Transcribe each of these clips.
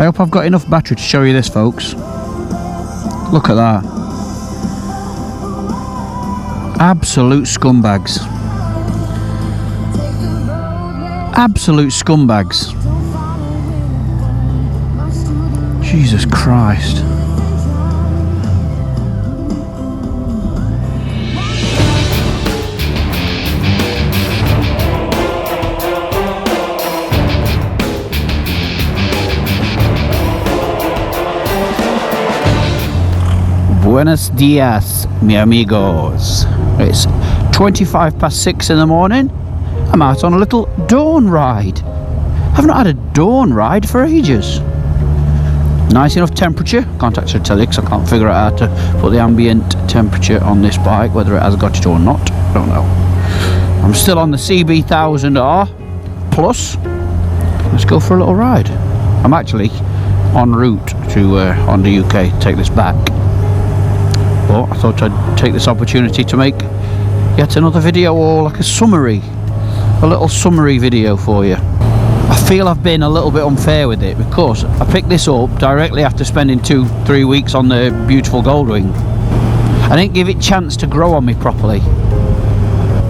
I hope I've got enough battery to show you this, folks. Look at that. Absolute scumbags. Absolute scumbags. Jesus Christ. Buenos dias, mi amigos. It's 6:25 in the morning. I'm out on a little dawn ride. I've not had a dawn ride for ages. Nice enough temperature. Can't actually tell you because I can't figure out how to put the ambient temperature on this bike, whether it has got it or not. Don't know. I'm still on the CB1000R Plus. Let's go for a little ride. I'm actually en route to Honda UK to take this back. But I thought I'd take this opportunity to make yet another video, or like a little summary video for you. I feel I've been a little bit unfair with it because I picked this up directly after spending 2-3 weeks on the beautiful Goldwing. I didn't give it a chance to grow on me properly.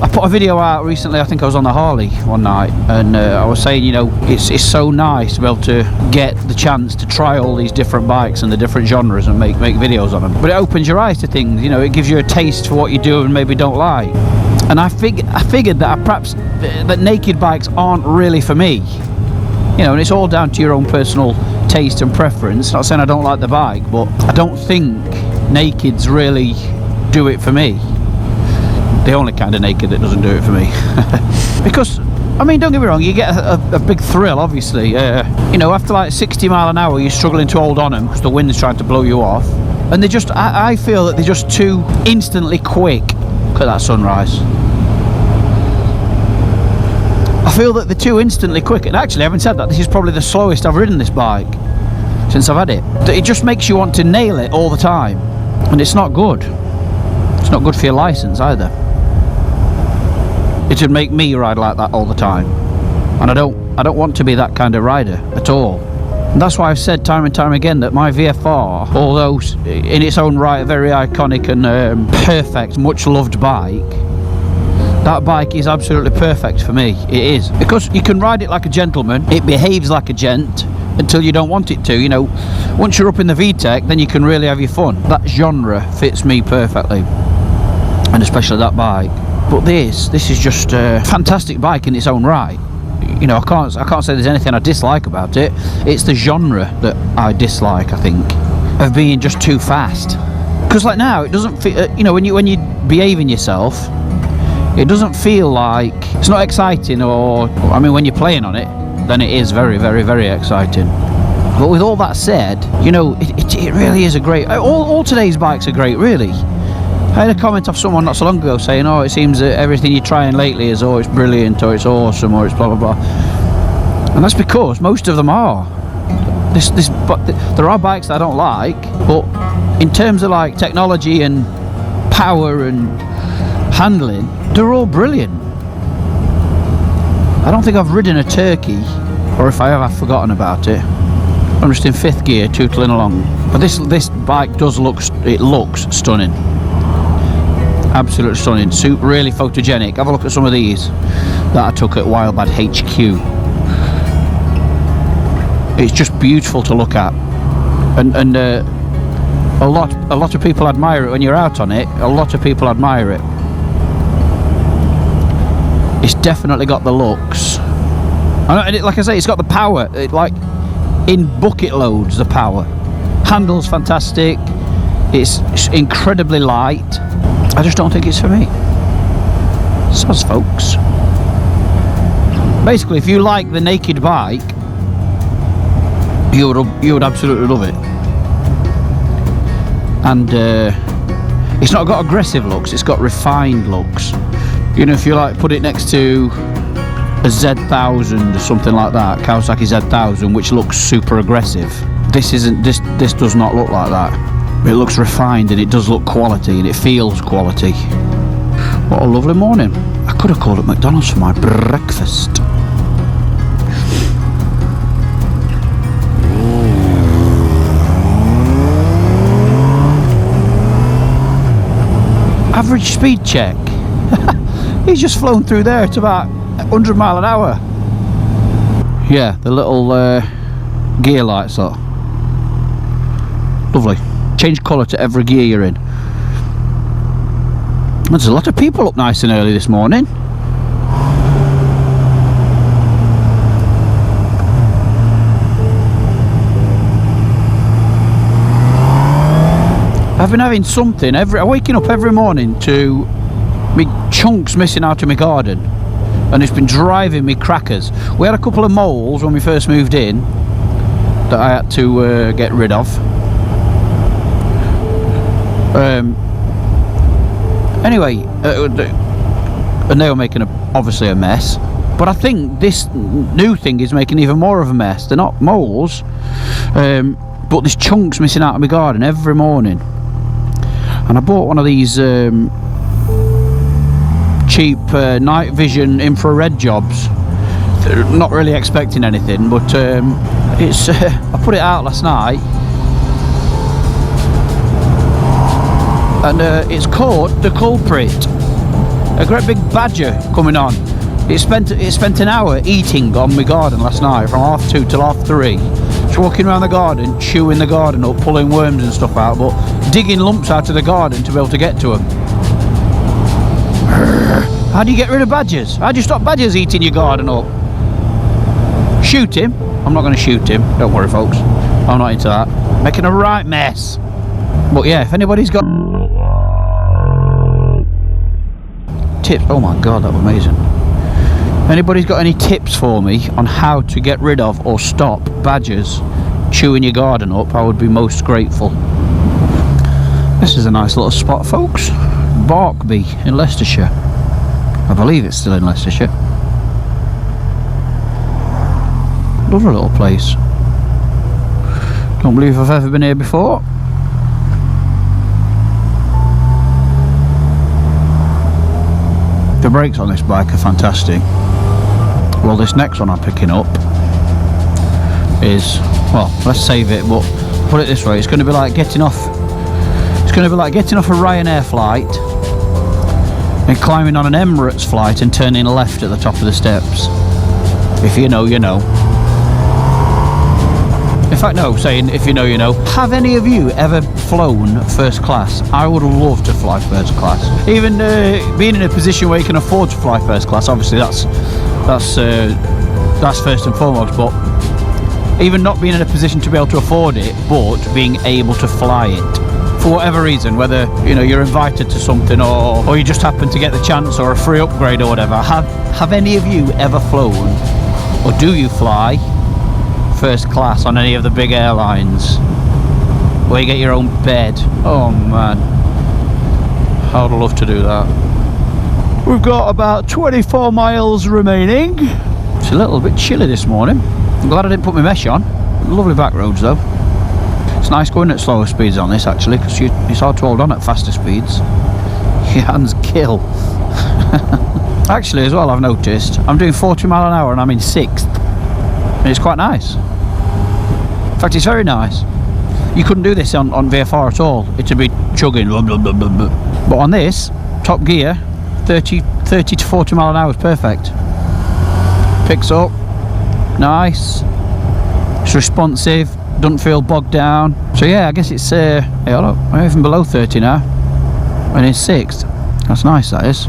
I put a video out recently, I think I was on the Harley one night, and I was saying, you know, it's so nice to be able to get the chance to try all these different bikes and the different genres and make videos on them. But it opens your eyes to things, you know, it gives you a taste for what you do and maybe don't like. And I figured that perhaps that naked bikes aren't really for me. You know, and it's all down to your own personal taste and preference. Not saying I don't like the bike, but I don't think nakeds really do it for me. The only kind of naked that doesn't do it for me. Because, I mean, don't get me wrong, you get a big thrill, obviously. You know, after like 60 mile an hour, you're struggling to hold on them because the wind's trying to blow you off. And they just, I feel that they're just too instantly quick. Look at that sunrise. I feel that they're too instantly quick. And actually, having said that, this is probably the slowest I've ridden this bike since I've had it. It just makes you want to nail it all the time. And it's not good. It's not good for your license either. It would make me ride like that all the time, and I don't want to be that kind of rider at all. And that's why I've said time and time again that my VFR, although in its own right a very iconic and perfect, much loved bike, that bike is absolutely perfect for me. It is, because you can ride it like a gentleman. It behaves like a gent until you don't want it to. You know, once you're up in the VTEC, then you can really have your fun. That genre fits me perfectly, and especially that bike. But this is just a fantastic bike in its own right. You know, I can't say there's anything I dislike about it. It's the genre that I dislike, I think, of being just too fast. Because like now, it doesn't feel, you know, when you're behaving yourself, it doesn't feel like, it's not exciting, or, I mean, when you're playing on it, then it is very, very, very exciting. But with all that said, you know, it really is a great, all today's bikes are great, really. I had a comment off someone not so long ago saying, oh, it seems that everything you're trying lately is, oh, it's brilliant, or it's awesome, or it's blah, blah, blah. And that's because most of them are. But there are bikes that I don't like, but in terms of like technology and power and handling, they're all brilliant. I don't think I've ridden a Turkey, or if I have, I've forgotten about it. I'm just in 5th gear, tootling along. But this bike does looks stunning. Absolutely stunning, really photogenic. Have a look at some of these that I took at Wildbad HQ. It's just beautiful to look at, and a lot of people admire it when you're out on it. A lot of people admire it. It's definitely got the looks, and like I say, it's got the power. Like in bucket loads, the power. Handles fantastic. It's incredibly light. I just don't think it's for me. Soz, folks. Basically, if you like the naked bike, you would absolutely love it. And it's not got aggressive looks, it's got refined looks. You know, if you like put it next to a Z1000 or something like that, Kawasaki Z1000, which looks super aggressive, this does not look like that. It looks refined, and it does look quality, and it feels quality. What a lovely morning. I could have called at McDonald's for my breakfast. average speed check. He's just flown through there at about 100 mile an hour. Yeah, the little gear lights are lovely. Change colour to every gear you're in. There's a lot of people up nice and early this morning. I've been having something I'm waking up every morning to me chunks missing out of my garden, and it's been driving me crackers. We had a couple of moles when we first moved in that I had to get rid of. Anyway, and they were making obviously a mess, but I think this new thing is making even more of a mess. They're not moles, but there's chunks missing out of my garden every morning. And I bought one of these cheap night vision infrared jobs. Not really expecting anything, but it's I put it out last night, and it's caught the culprit. A great big badger coming on. It spent an hour eating on my garden last night from 2:30 till 3:30. Just walking around the garden, chewing the garden up, pulling worms and stuff out, but digging lumps out of the garden to be able to get to them. How do you get rid of badgers? How do you stop badgers eating your garden up? Shoot him. I'm not going to shoot him. Don't worry, folks. I'm not into that. Making a right mess. But yeah, if anybody's got tips, oh my god, that was amazing. If anybody's got any tips for me on how to get rid of or stop badgers chewing your garden up, I would be most grateful. This is a nice little spot, folks. Barkby in Leicestershire. I believe it's still in Leicestershire. Lovely little place. Don't believe I've ever been here before. The brakes on this bike are fantastic. Well, this next one I'm picking up is, well, let's save it, but put it this way, it's going to be like getting off a Ryanair flight and climbing on an Emirates flight and turning left at the top of the steps. If you know, you know. In fact, no, saying if you know, you know. Have any of you ever flown first class? I would love to fly first class. Even being in a position where you can afford to fly first class, obviously that's first and foremost, but even not being in a position to be able to afford it, but being able to fly it. For whatever reason, whether you're invited to something or you just happen to get the chance or a free upgrade or whatever. Have any of you ever flown, or do you fly first class on any of the big airlines where you get your own bed? Oh man, I would love to do that. We've got about 24 miles remaining. It's a little bit chilly this morning. I'm glad I didn't put my mesh on. Lovely back roads though. It's nice going at slower speeds on this actually, because it's hard to hold on at faster speeds. Your hands kill. Actually as well, I've noticed I'm doing 40 mile an hour and I'm in 6th, and it's quite nice. In fact, it's very nice. You couldn't do this on VFR at all. It'd be chugging, blah, blah, blah, blah, blah. But on this top gear, 30 to 40 mile an hour is perfect. Picks up nice, it's responsive, doesn't feel bogged down. So yeah, I guess it's I'm even below 30 now and in 6th. That's nice, that is.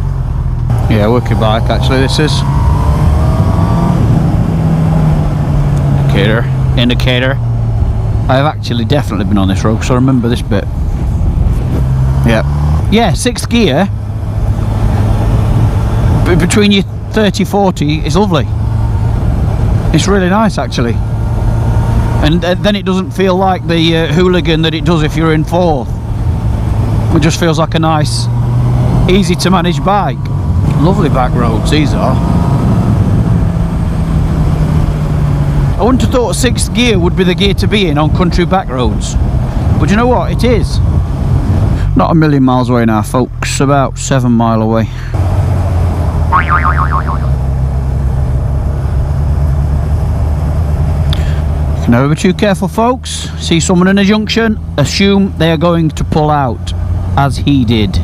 Yeah, working bike actually this is. Indicator. I have actually definitely been on this road, so I remember this bit. Yeah, 6th gear between your 30-40 is lovely. It's really nice actually, and then it doesn't feel like the hooligan that it does if you're in 4th. It just feels like a nice, easy to manage bike. Lovely back roads these are. I wouldn't have thought 6th gear would be the gear to be in on country back roads, but you know what, it is. Not a million miles away now, folks, about 7 mile away. You can never be too careful, folks. See someone in a junction, assume they are going to pull out, as he did.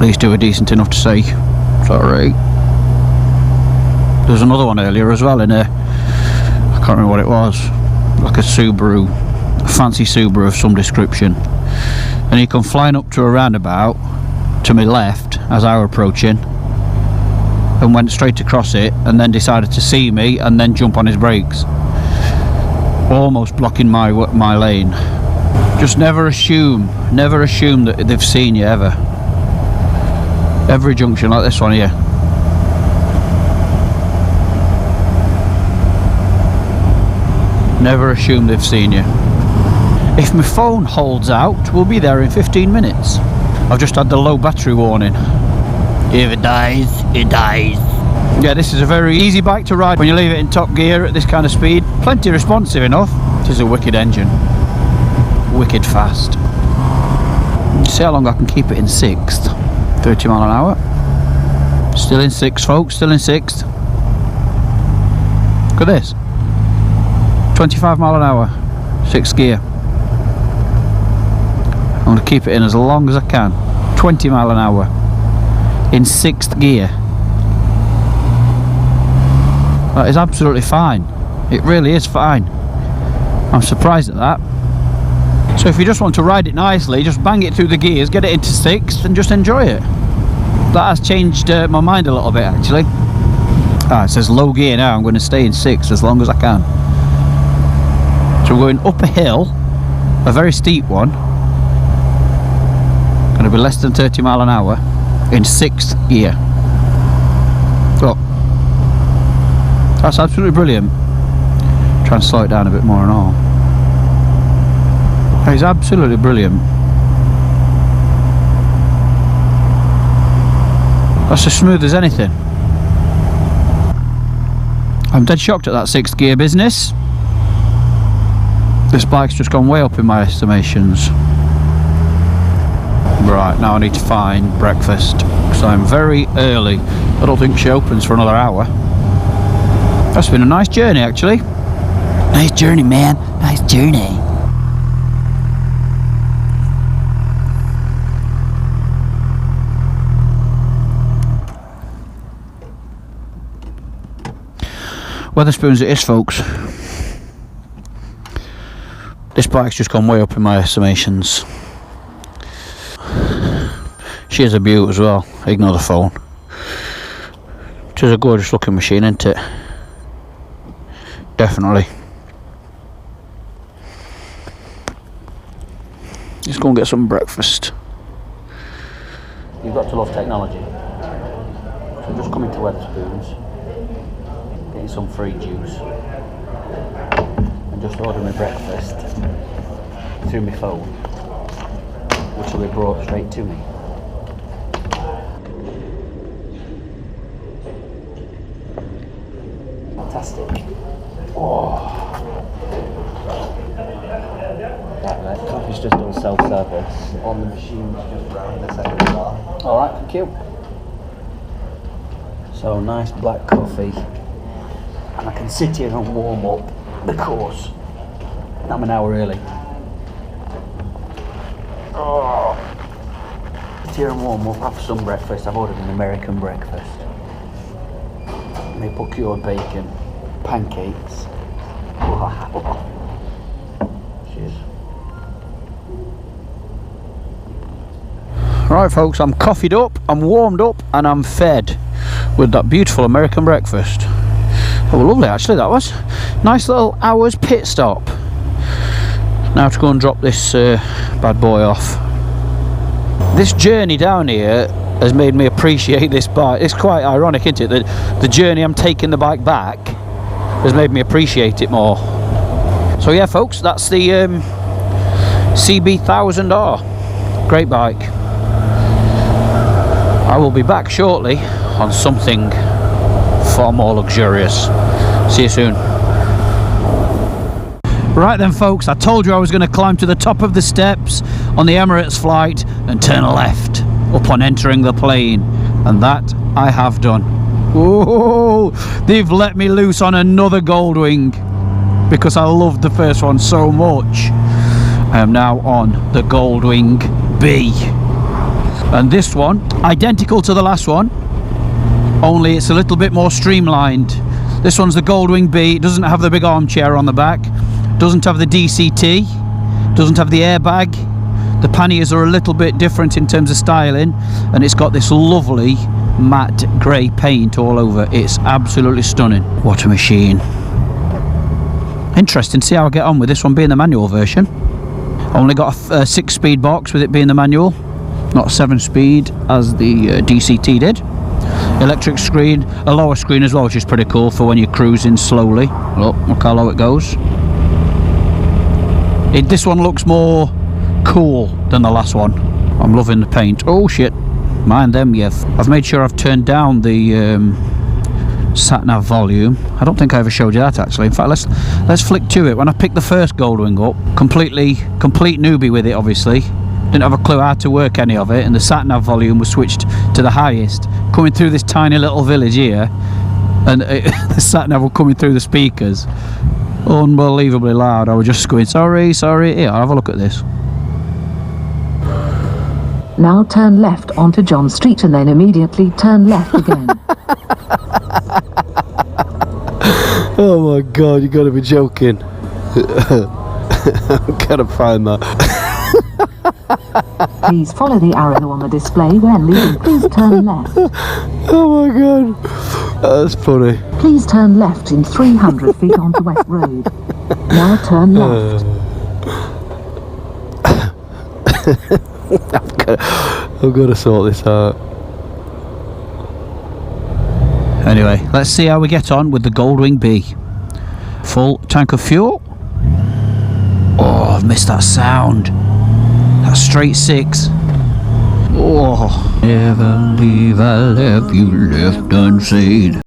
These two are decent enough to see. It's alright. There was another one earlier as well in there. I can't remember what it was. Like a Subaru, a fancy Subaru of some description. And he come flying up to a roundabout to my left as I were approaching, and went straight across it, and then decided to see me and then jump on his brakes, almost blocking my lane. Just never assume that they've seen you ever. Every junction like this one here. Never assume they've seen you. If my phone holds out, we'll be there in 15 minutes. I've just had the low battery warning. If it dies, it dies. Yeah, this is a very easy bike to ride when you leave it in top gear at this kind of speed. Plenty responsive enough. It is a wicked engine. Wicked fast. See how long I can keep it in 6th. 30 mile an hour. Still in 6th, folks, still in 6th. Look at this. 25 mile an hour, 6th gear. I'm going to keep it in as long as I can. 20 mile an hour in 6th gear. That is absolutely fine. It really is fine. I'm surprised at that. So if you just want to ride it nicely, just bang it through the gears, get it into 6th and just enjoy it. That has changed my mind a little bit actually. It says low gear now. I'm going to stay in 6th as long as I can. So we're going up a hill, a very steep one. Going to be less than 30 mile an hour in 6th gear. Look, that's absolutely brilliant. Try and slow it down a bit more and all. That is absolutely brilliant. That's as smooth as anything. I'm dead shocked at that 6th gear business. This bike's just gone way up in my estimations. Right, now I need to find breakfast because I'm very early. I don't think she opens for another hour. That's been a nice journey actually. Nice journey, man. Nice journey. Weatherspoons it is, folks. This bike's just gone way up in my estimations. She is a beaut as well, ignore the phone. It is a gorgeous looking machine, isn't it? Definitely. Let's go and get some breakfast. You've got to love technology. So just coming to Weatherspoons, getting some free juice, and just ordering my breakfast through my phone, which will be brought straight to me. Fantastic. Oh. Right, coffee's just done self-service on the machine just round the second bar. Alright, thank you. So nice black coffee, and I can sit here and warm up the course. I'm an hour early. Oh. Sit here and warm up, have some breakfast. I've ordered an American breakfast. Maple cured bacon, pancakes. Cheers. Right folks, I'm coffeed up, I'm warmed up, and I'm fed with that beautiful American breakfast. Oh, lovely actually that was. Nice little hour's pit stop. Now to go and drop this bad boy off. This journey down here has made me appreciate this bike. It's quite ironic, isn't it, that the journey I'm taking the bike back has made me appreciate it more. So yeah folks, that's the CB1000R. Great bike. I will be back shortly on something far more luxurious. See you soon. Right then folks, I told you I was going to climb to the top of the steps on the Emirates flight and turn left upon entering the plane, and that I have done. Oh, they've let me loose on another Goldwing because I loved the first one so much. I am now on the Goldwing B. And this one, identical to the last one, only it's a little bit more streamlined. This one's the Goldwing B. It doesn't have the big armchair on the back, doesn't have the DCT, doesn't have the airbag. The panniers are a little bit different in terms of styling, and it's got this lovely matte grey paint all over. It's absolutely stunning. What a machine. Interesting to see how I get on with this one being the manual version. Only got a 6-speed box with it being the manual, not 7-speed as the DCT did. Electric screen, a lower screen as well, which is pretty cool for when you're cruising slowly. Look how low it goes. This one looks more cool than the last one. I'm loving the paint. Oh shit, mind them, yeah. I've made sure I've turned down the sat-nav volume. I don't think I ever showed you that actually. In fact, let's flick to it. When I picked the first Goldwing up, complete newbie with it obviously, didn't have a clue how to work any of it, and the sat-nav volume was switched to the highest, coming through this tiny little village here, and the sat-nav was coming through the speakers unbelievably loud. I was just going, sorry, here, I'll have a look at this. Now turn left onto John Street and then immediately turn left again. Oh my god, you gotta be joking. I'm gonna find that. Please follow the arrow on the display when leaving. Please turn left. Oh my god, that's funny. Please turn left in 300 feet onto West Road. Now turn left. I've got to sort this out. Anyway, let's see how we get on with the Goldwing B. Full tank of fuel. Oh, I've missed that sound. That straight 6. Oh, never leave, I left you left unsaid.